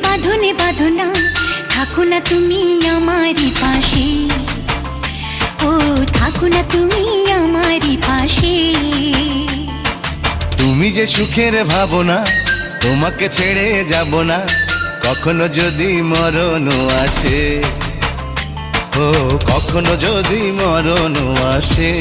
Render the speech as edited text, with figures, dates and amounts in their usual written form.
বাঁধনে বাঁধনা, থাকো না তুমি আমারই পাশে, ও থাকো না তুমি আমারই পাশে। তুমি যে সুখের ভাবনা, তোমাকে ছেড়ে যাব না, কখনো যদি মরণ আসে, ও কখনো যদি মরণ আসে।